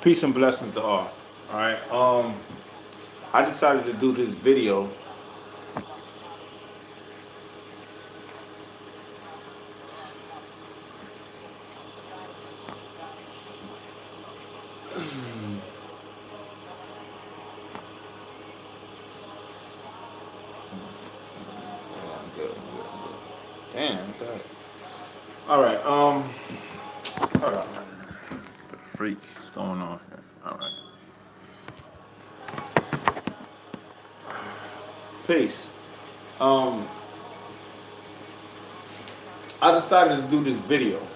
Peace and blessings to all. All right. I decided to do this video. Damn. What the heck? All right. Hold on. Freak. What's going on here? All right. Peace. Um, I decided to do this video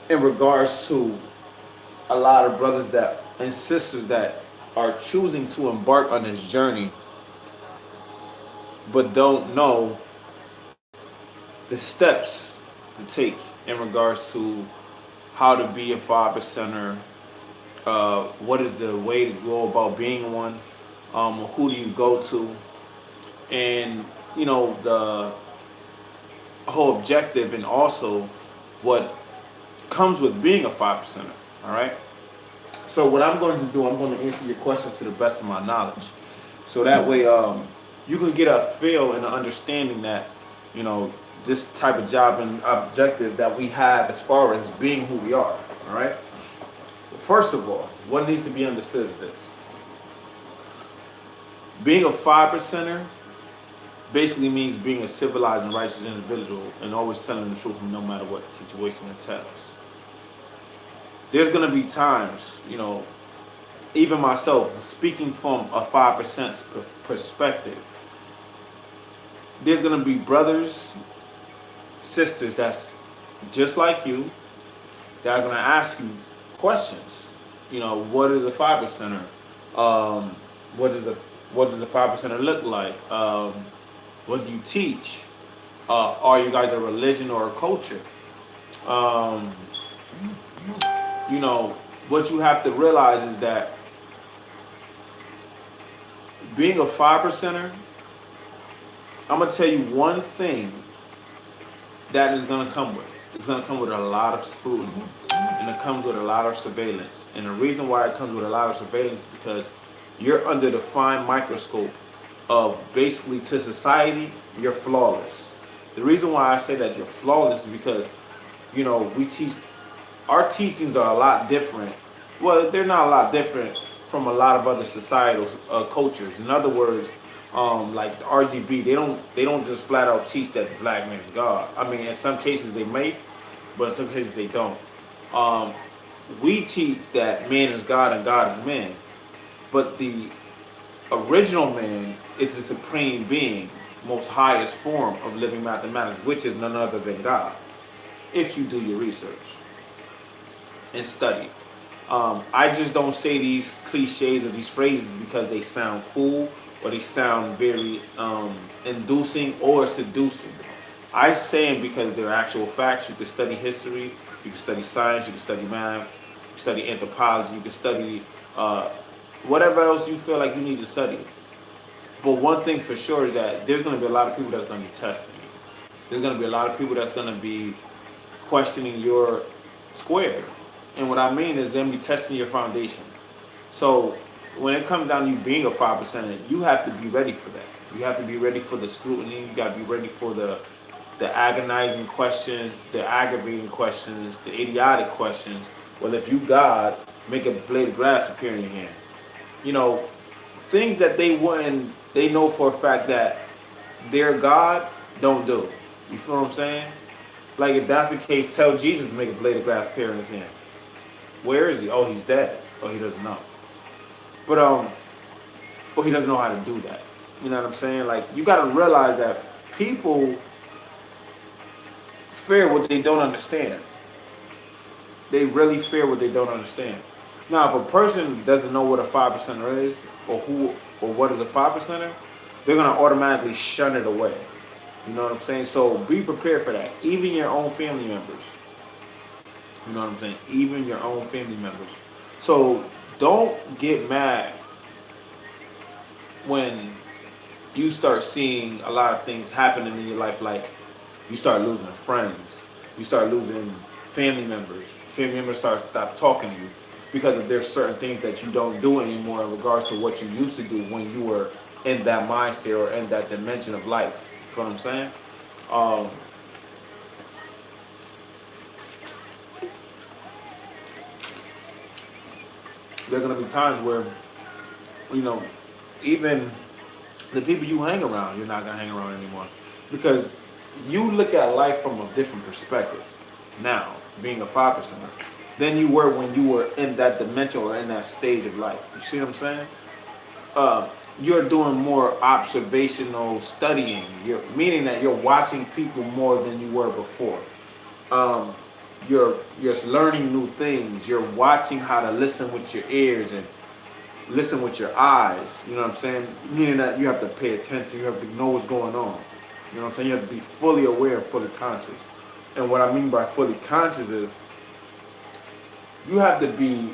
in regards to a lot of brothers that and sisters that are choosing to embark on this journey, but don't know the steps to take in regards to how to be a 5%er, what is the way to go about being one, who do you go to, and the whole objective, and also what comes with being a 5%er. All right. So what I'm going to do, I'm going to answer your questions to the best of my knowledge, so that way you can get a feel and an understanding that you know this type of job and objective that we have as far as being who we are. All right. First of all, what needs to be understood is this: being a 5%er basically means being a civilized and righteous individual and always telling the truth no matter what situation entails. There's going to be times, even myself, speaking from a 5% perspective, there's going to be brothers, sisters that's just like you that are going to ask you questions. What is a 5%er? What does a 5%er look like? What do you teach? Are you guys a religion or a culture? Um, what you have to realize is that being a 5%er, I'm gonna tell you one thing that is gonna come with. It's gonna come with a lot of scrutiny, and it comes with a lot of surveillance. And the reason why it comes with a lot of surveillance is because you're under the fine microscope of basically to society, you're flawless. The reason why I say that you're flawless is because, we teach, our teachings are a lot different. Well, they're not a lot different from a lot of other societal cultures. In other words, like the RGB, they don't just flat out teach that the black man is God. I mean, in some cases they may, but in some cases they don't. Um, we teach that man is God and God is man, but the original man is the supreme being, most highest form of living mathematics, which is none other than God. If you do your research and study. I just don't say these cliches or these phrases because they sound cool or they sound very inducing or seducing. I say them because they're actual facts. You can study history, you can study science, you can study math, you can study anthropology, you can study whatever else you feel like you need to study. But one thing for sure is that there's going to be a lot of people that's going to be testing you. There's going to be a lot of people that's going to be questioning your square. And what I mean is them be testing your foundation. So when it comes down to you being a 5%, you have to be ready for that. You have to be ready for the scrutiny. You got to be ready for the agonizing questions, the aggravating questions, the idiotic questions. Well, if you God, make a blade of grass appear in your hand. Things that they know for a fact that their God don't do. You feel what I'm saying? Like if that's the case, tell Jesus to make a blade of grass appear in his hand. Where is he? Oh, he's dead. Oh, he doesn't know. But or he doesn't know how to do that. You know what I'm saying? Like you got to realize that people fear what they don't understand. They really fear what they don't understand. Now, if a person doesn't know what a 5%er is, or what is a 5%er, they're gonna automatically shun it away. You know what I'm saying? So be prepared for that. Even your own family members. You know what I'm saying? Even your own family members. So don't get mad when you start seeing a lot of things happening in your life, like you start losing friends, you start losing family members start talking to you. because of there's certain things that you don't do anymore in regards to what you used to do when you were in that mind state or in that dimension of life. You feel what I'm saying? Um, there's gonna be times where, you know, even the people you hang around, you're not gonna hang around anymore, because you look at life from a different perspective now, being a 5%er, than you were when you were in that dimension or in that stage of life. You see what I'm saying? Uh, you're doing more observational studying. You're meaning that you're watching people more than you were before. Um, you're learning new things. You're watching how to listen with your ears and listen with your eyes. You know what I'm saying? Meaning that you have to pay attention. You have to know what's going on. You know what I'm saying? You have to be fully aware and fully conscious. And what I mean by fully conscious is you have to be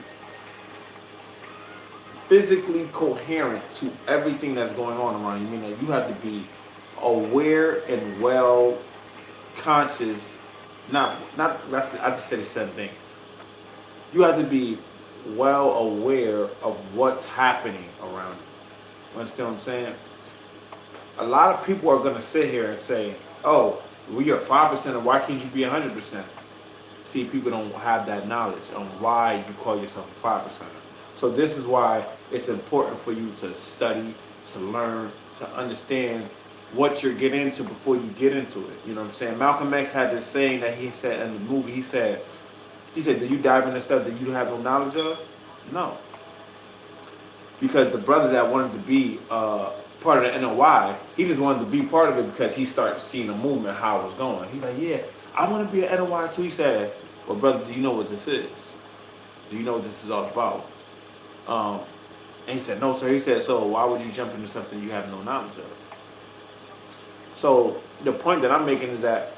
physically coherent to everything that's going on around you. Meaning that you have to be aware and well conscious. I just said the same thing. You have to be well aware of what's happening around you. You understand what I'm saying? A lot of people are going to sit here and say, oh, well, you're 5%, and why can't you be 100%? See, people don't have that knowledge on why you call yourself a 5%. So this is why it's important for you to study, to learn, to understand what you're getting into before you get into it. You know what I'm saying? Malcolm X had this saying that he said in the movie, he said, do you dive into stuff that you have no knowledge of? No. Because the brother that wanted to be part of the NOI, he just wanted to be part of it because he started seeing the movement, how it was going. He's like, yeah, I want to be an NOI too. He said, well, brother, do you know what this is? Do you know what this is all about? And he said, no, sir. He said, so why would you jump into something you have no knowledge of? So the point that I'm making is that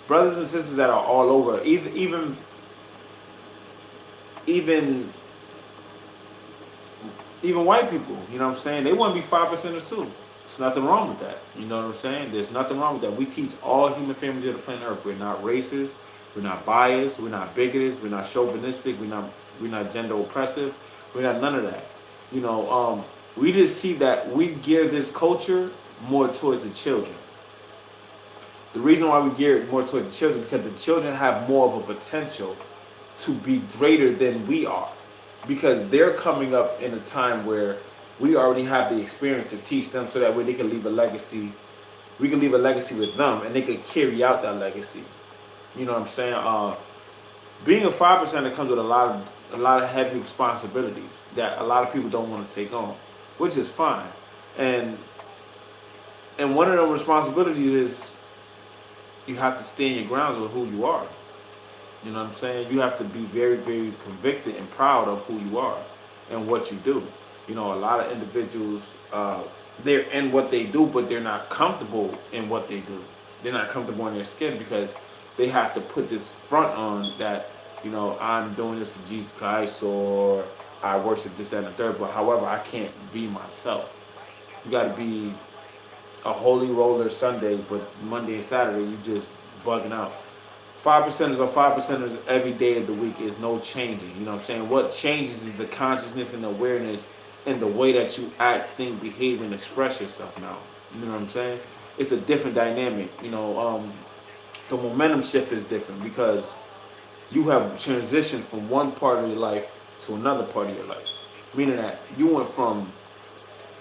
brothers and sisters that are all over, even white people, you know what I'm saying? They want to be 5%ers too. There's nothing wrong with that. You know what I'm saying? There's nothing wrong with that. We teach all human families of the planet Earth. We're not racist. We're not biased. We're not bigoted. We're not chauvinistic. We're not gender oppressive. We're not none of that. You know, we just see that we gear this culture more towards the children. The reason why we gear it more towards the children because the children have more of a potential to be greater than we are, because they're coming up in a time where we already have the experience to teach them, so that way they can leave a legacy. We can leave a legacy with them, and they can carry out that legacy. You know what I'm saying? Being a 5%, comes with a lot of heavy responsibilities that a lot of people don't want to take on, which is fine. And one of those responsibilities is you have to stand your grounds with who you are. You know what I'm saying? You have to be very, very convicted and proud of who you are and what you do. You know, a lot of individuals, they're in what they do, but they're not comfortable in what they do. They're not comfortable in their skin because they have to put this front on that, you know, I'm doing this for Jesus Christ, or I worship this, that, and the third, but however, I can't be myself. You got to be a holy roller Sunday, but Monday and Saturday, you just bugging out. 5%ers are 5%ers every day of the week. Is no changing. You know what I'm saying? What changes is the consciousness and awareness and the way that you act, think, behave, and express yourself now. You know what I'm saying? It's a different dynamic. You know, the momentum shift is different because you have transitioned from one part of your life to another part of your life. Meaning that you went from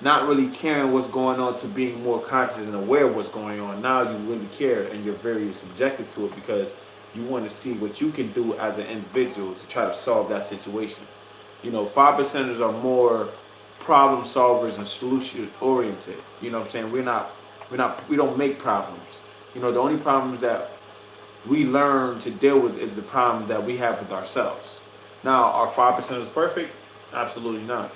not really caring what's going on to being more conscious and aware of what's going on. Now you really care and you're very subjected to it because you want to see what you can do as an individual to try to solve that situation. You know, 5%ers are more problem solvers and solution oriented. You know what I'm saying? We don't make problems. You know, the only problems that we learn to deal with is the problem that we have with ourselves. Now, are 5%ers perfect? Absolutely not.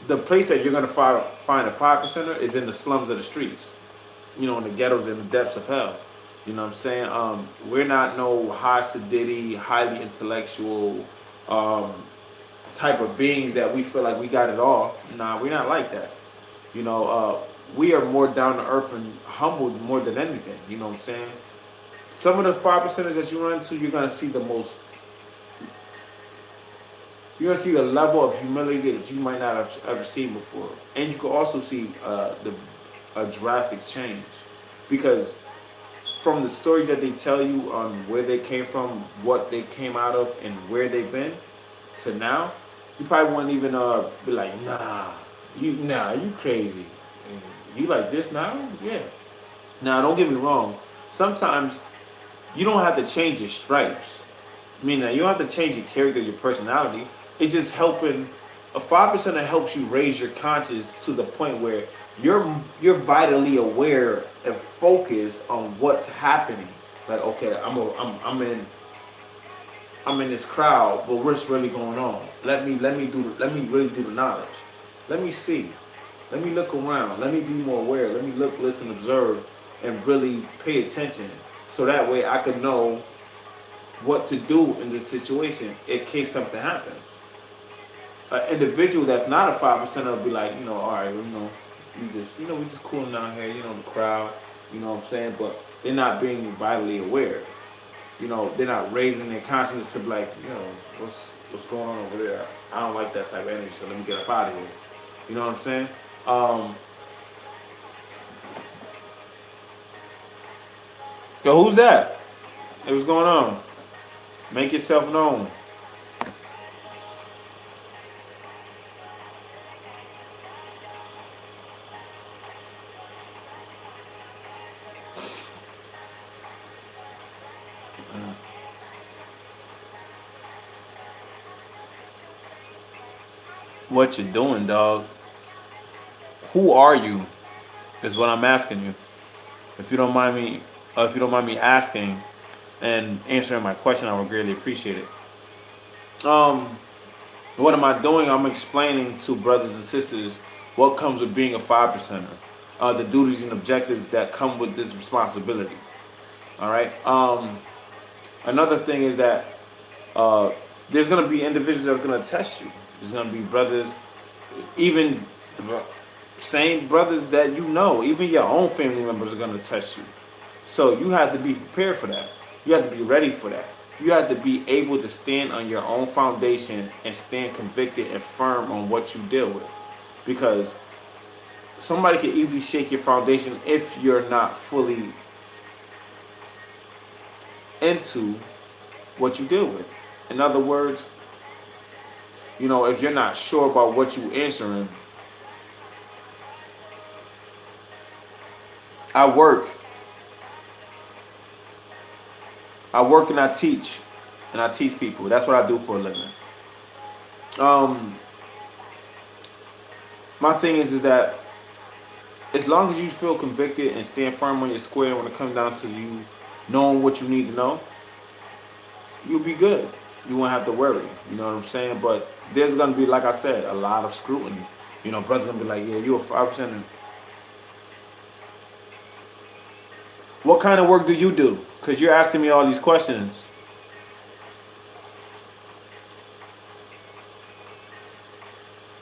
The place that you're going to find a 5%er is in the slums of the streets, you know, in the ghettos, in the depths of hell. You know what I'm saying? We're not no high sedity, highly intellectual type of beings that we feel like we got it all. Nah, we're not like that. You know, we are more down to earth and humble more than anything. You know what I'm saying? Some of the 5%ers that you run into, you're going to see the most You're gonna see a level of humility that you might not have ever seen before, and you can also see a drastic change, because from the stories that they tell you on where they came from, what they came out of, and where they've been to now, you probably wouldn't even be like, you crazy. And you like this now? Yeah. Now, don't get me wrong. Sometimes you don't have to change your stripes. I mean, you don't have to change your character, your personality. It's just helping. A 5% helps you raise your conscience to the point where you're vitally aware and focused on what's happening. Like, okay, I'm in this crowd, but what's really going on? Let me really do the knowledge. Let me see. Let me look around. Let me be more aware. Let me look, listen, observe, and really pay attention. So that way I can know what to do in this situation in case something happens. An individual that's not a 5% will be like, all right, we just cooling down here, the crowd, you know what I'm saying? But they're not being vitally aware. They're not raising their consciousness to be like, what's going on over there? I don't like that type of energy, so let me get up out of here. You know what I'm saying? Yo, who's that? Hey, what's going on? Make yourself known. What you doing, dog? Who are you? Is what I'm asking you. If you don't mind me, asking and answering my question, I would greatly appreciate it. What am I doing? I'm explaining to brothers and sisters what comes with being a 5%er, the duties and objectives that come with this responsibility. All right. Another thing is that there's gonna be individuals that's gonna test you. There's gonna be brothers, even same brothers that even your own family members are gonna test you. So you have to be prepared for that. You have to be ready for that. You have to be able to stand on your own foundation and stand convicted and firm on what you deal with. Because somebody can easily shake your foundation if you're not fully into what you deal with. In other words, if you're not sure about what you're answering, I work and I teach people. That's what I do for a living. My thing is that as long as you feel convicted and stand firm on your square when it comes down to you knowing what you need to know, you'll be good. You won't have to worry. You know what I'm saying? But there's gonna be, like I said, a lot of scrutiny. Brothers gonna be like, yeah, you a 5%. What kind of work do you do? Because you're asking me all these questions.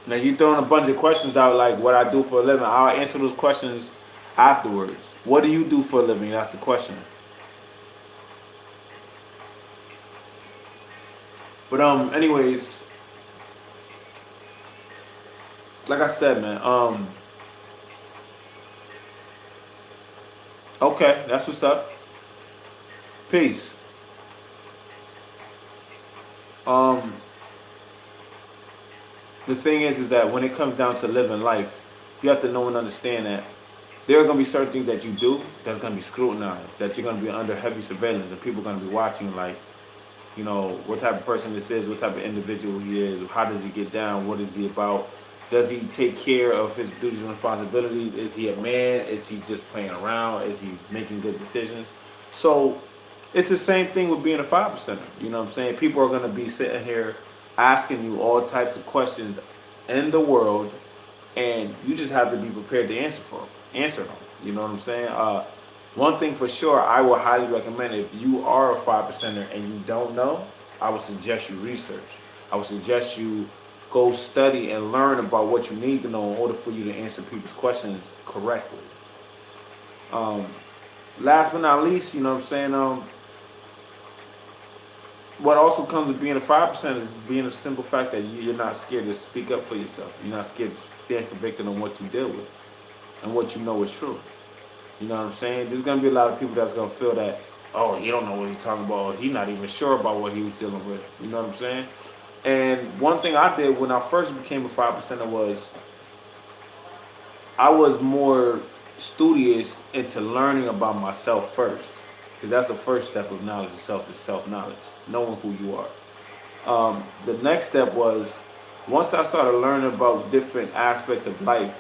Now you're throwing a bunch of questions out like what I do for a living. I'll answer those questions afterwards. What do you do for a living? That's the question. But anyways, like I said, man, okay, that's what's up. Peace. The thing is that when it comes down to living life, you have to know and understand that there are going to be certain things that you do that's going to be scrutinized, that you're going to be under heavy surveillance, and people are going to be watching like, what type of person this is, what type of individual he is, how does he get down, what is he about, does he take care of his duties and responsibilities, is he a man, is he just playing around, is he making good decisions? So it's the same thing with being a 5%er. You know what I'm saying? People are going to be sitting here asking you all types of questions in the world, and you just have to be prepared to answer them. You know what I'm saying? One thing for sure, I would highly recommend, if you are a 5%er and you don't know, I would suggest you research. I would suggest you go study and learn about what you need to know in order for you to answer people's questions correctly. Last but not least, you know what I'm saying? what also comes with being a 5% is being a simple fact that you're not scared to speak up for yourself. You're not scared to stand convicted on what you deal with and what you know is true. You know what I'm saying? There's gonna be a lot of people that's gonna feel that, oh, he don't know what he's talking about, or he's not even sure about what he was dealing with. You know what I'm saying? And one thing I did when I first became a 5%er was I was more studious into learning about myself first, because that's the first step of knowledge itself is self-knowledge, knowing who you are. The next step was once I started learning about different aspects of life,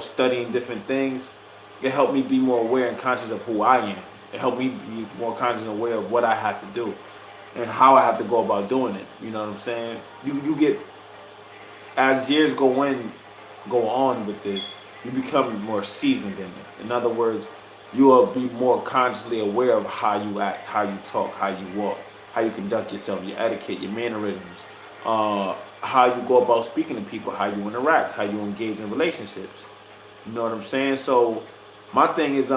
studying different things, it helped me be more aware and conscious of who I am. It helped me be more conscious and aware of what I have to do and how I have to go about doing it. You know what I'm saying? You get, as years go on with this, you become more seasoned in this. In other words, you will be more consciously aware of how you act, how you talk, how you walk, how you conduct yourself, your etiquette, your mannerisms, how you go about speaking to people, how you interact, how you engage in relationships. You know what I'm saying? So my thing is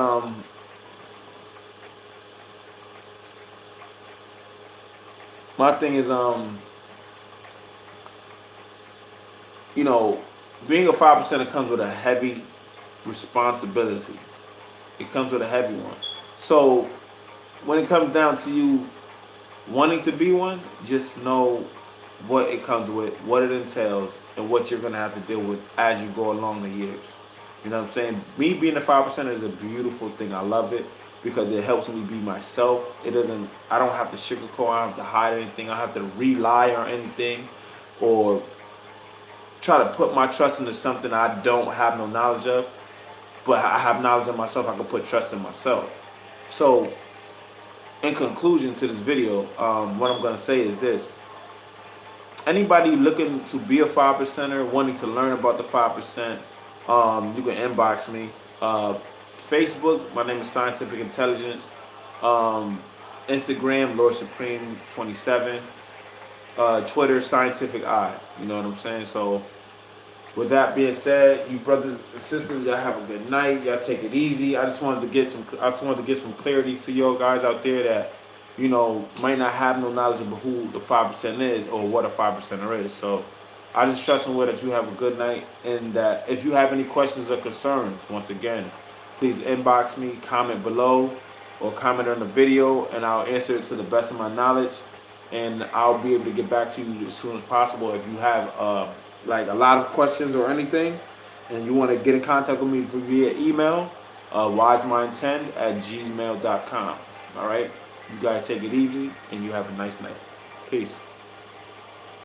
my thing is you know, being a 5% comes with a heavy responsibility. It comes with a heavy one. So when it comes down to you wanting to be one, just know what it comes with, what it entails, and what you're gonna have to deal with as you go along the years. You know what I'm saying? Me being a 5% is a beautiful thing. I love it because it helps me be myself. It doesn't. I don't have to sugarcoat. I don't have to hide anything. I don't have to rely on anything, or try to put my trust into something I don't have no knowledge of. But I have knowledge of myself. I can put trust in myself. So, in conclusion to this video, what I'm gonna say is this: anybody looking to be a 5%er, wanting to learn about the 5%, you can inbox me. Facebook, my name is Scientific Intelligence. Instagram, Lord Supreme 27. Twitter, Scientific Eye. You know what I'm saying? So, with that being said, you brothers and sisters, y'all have a good night. Y'all take it easy. I just wanted to get some clarity to y'all guys out there that might not have no knowledge of who the 5% is or what a 5%er is. So I just trust and that you have a good night, and that if you have any questions or concerns, once again, please inbox me, comment below, or comment on the video, and I'll answer it to the best of my knowledge, and I'll be able to get back to you as soon as possible. If you have like a lot of questions or anything, and you want to get in contact with me via email, wisemind10@gmail.com. All right, you guys take it easy, and you have a nice night. Peace.